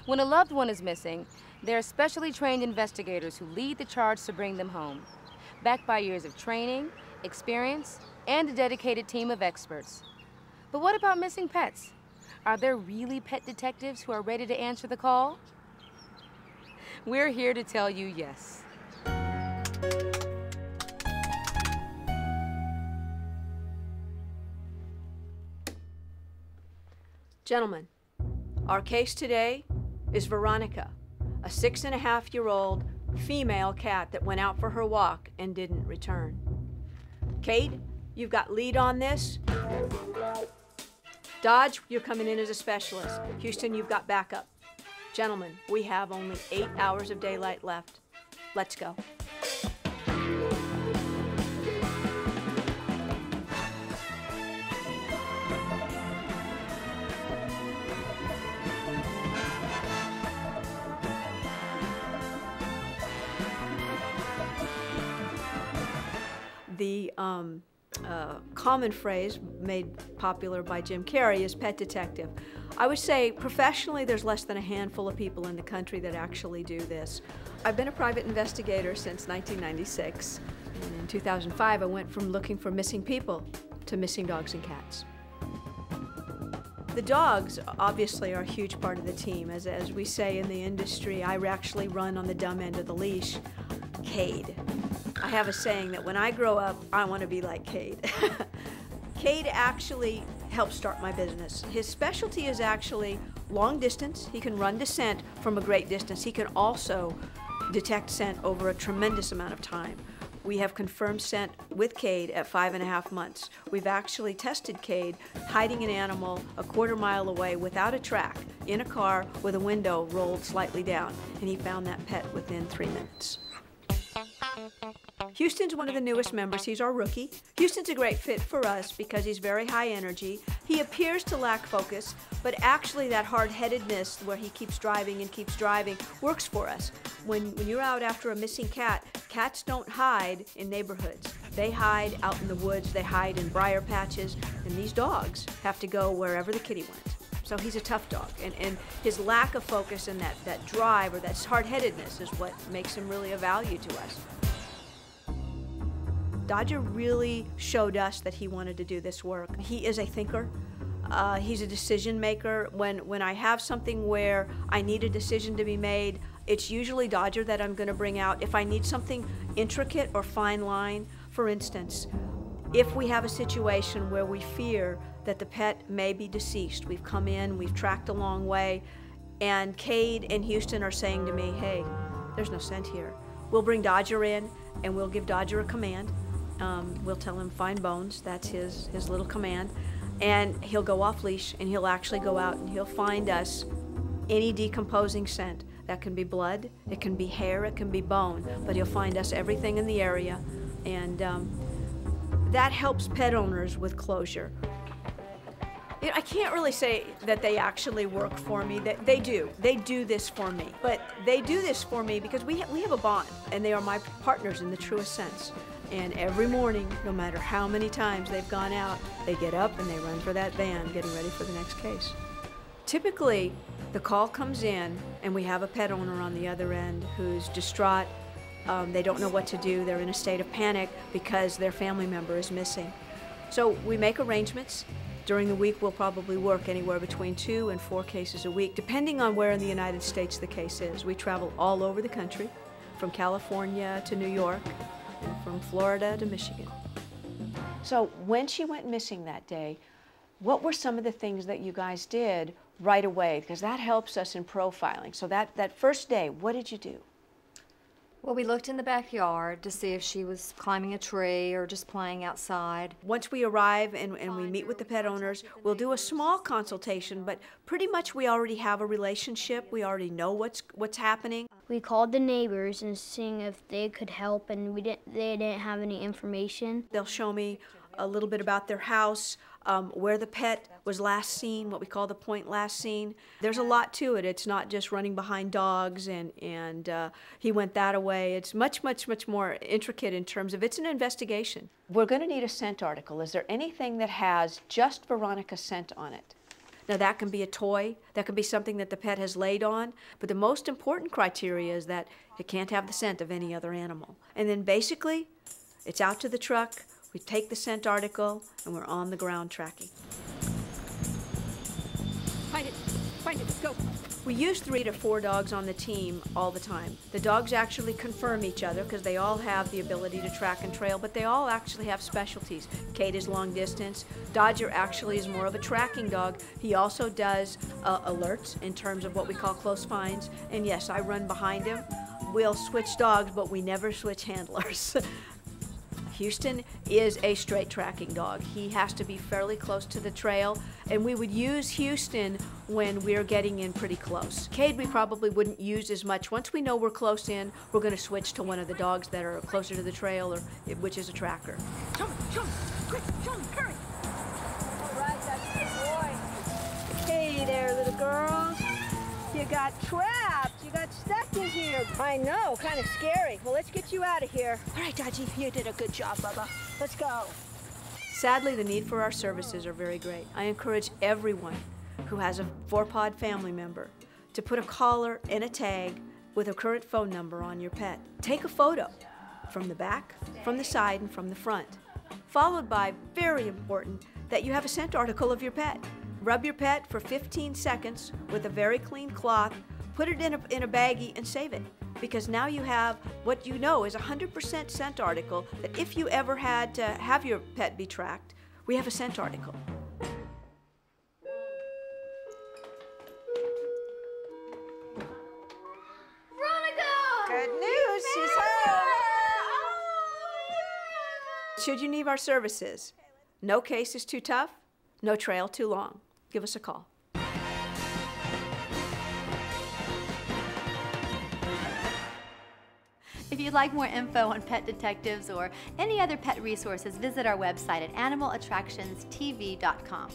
When a loved one is missing, there are specially trained investigators who lead the charge to bring them home, backed by years of training, experience, and a dedicated team of experts. But what about missing pets? Are there really pet detectives who are ready to answer the call? We're here to tell you yes. Gentlemen, our case today is Veronica, a 6.5-year-old female cat that went out for her walk and didn't return. Kate, you've got lead on this. Dodge, you're coming in as a specialist. Houston, you've got backup. Gentlemen, we have only 8 hours of daylight left. Let's go. The common phrase made popular by Jim Carrey is pet detective. I would say professionally there's less than a handful of people in the country that actually do this. I've been a private investigator since 1996. And in 2005 I went from looking for missing people to missing dogs and cats. The dogs obviously are a huge part of the team. As we say in the industry, I actually run on the dumb end of the leash. Cade. I have a saying that when I grow up, I want to be like Cade. Cade actually helped start my business. His specialty is actually long distance. He can run to scent from a great distance. He can also detect scent over a tremendous amount of time. We have confirmed scent with Cade at 5.5 months. We've actually tested Cade hiding an animal a quarter mile away without a track in a car with a window rolled slightly down, and he found that pet within 3 minutes. Houston's one of the newest members. He's our rookie. Houston's a great fit for us because he's very high energy. He appears to lack focus, but actually that hard-headedness where he keeps driving and keeps driving works for us. When you're out after a missing cat, cats don't hide in neighborhoods. They hide out in the woods, they hide in briar patches, and these dogs have to go wherever the kitty went. So he's a tough dog, and his lack of focus and that drive or that hard-headedness is what makes him really a value to us. Dodger really showed us that he wanted to do this work. He is a thinker. He's a decision maker. When I have something where I need a decision to be made, it's usually Dodger that I'm going to bring out. If I need something intricate or fine line, for instance, if we have a situation where we fear that the pet may be deceased, we've come in, we've tracked a long way, and Cade and Houston are saying to me, hey, there's no scent here. We'll bring Dodger in and we'll give Dodger a command. We'll tell him find bones, that's his little command, and he'll go off leash and he'll actually go out and he'll find us any decomposing scent. That can be blood, it can be hair, it can be bone, but he'll find us everything in the area, and that helps pet owners with closure. I can't really say that they actually work for me. They do this for me, but they do this for me because we have a bond, and they are my partners in the truest sense. And every morning, no matter how many times they've gone out, they get up and they run for that van, getting ready for the next case. Typically, the call comes in, and we have a pet owner on the other end who's distraught. They don't know what to do. They're in a state of panic because their family member is missing. So we make arrangements. During the week, we'll probably work anywhere between 2 and 4 cases a week, depending on where in the United States the case is. We travel all over the country, from California to New York, and from Florida to Michigan. So when she went missing that day, what were some of the things that you guys did right away? Because that helps us in profiling. So that first day, what did you do? Well, we looked in the backyard to see if she was climbing a tree or just playing outside. Once we arrive and we meet with the pet owners, we'll do a small consultation, but pretty much we already have a relationship. We already know what's happening. We called the neighbors and seeing if they could help, and they didn't have any information. They'll show me a little bit about their house, where the pet was last seen, what we call the point last seen. There's a lot to it. It's not just running behind dogs and he went that away. It's much, much, much more intricate in terms of it's an investigation. We're going to need a scent article. Is there anything that has just Veronica scent on it? Now that can be a toy, that can be something that the pet has laid on, but the most important criteria is that it can't have the scent of any other animal. And then basically, it's out to the truck, we take the scent article, and we're on the ground tracking. Find it, go. We use 3 to 4 dogs on the team all the time. The dogs actually confirm each other because they all have the ability to track and trail, but they all actually have specialties. Kate is long distance. Dodger actually is more of a tracking dog. He also does alerts in terms of what we call close finds. And yes, I run behind him. We'll switch dogs, but we never switch handlers. Houston is a straight tracking dog. He has to be fairly close to the trail, and we would use Houston when we're getting in pretty close. Cade we probably wouldn't use as much. Once we know we're close in, we're going to switch to one of the dogs that are closer to the trail, or which is a tracker. Show him, quick, show him, hurry. All right, that's a good boy. Hey there, little girl. You got trapped. You got stuck in here. I know, kind of scary. Well, let's get you out of here. All right, Dodgy, you did a good job, Bubba. Let's go. Sadly, the need for our services are very great. I encourage everyone who has a 4-pod family member to put a collar and a tag with a current phone number on your pet. Take a photo from the back, from the side, and from the front. Followed by, very important, that you have a scent article of your pet. Rub your pet for 15 seconds with a very clean cloth, put it in a baggie, and save it. Because now you have what you know is a 100% scent article that if you ever had to have your pet be tracked, we have a scent article. Good news, she's home. Should you need our services, no case is too tough, no trail too long. Give us a call. If you'd like more info on pet detectives or any other pet resources, visit our website at animalattractionstv.com.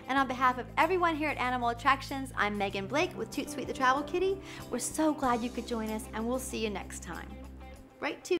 And on behalf of everyone here at Animal Attractions, I'm Megan Blake with Toot Sweet the Travel Kitty. We're so glad you could join us, and we'll see you next time. Right to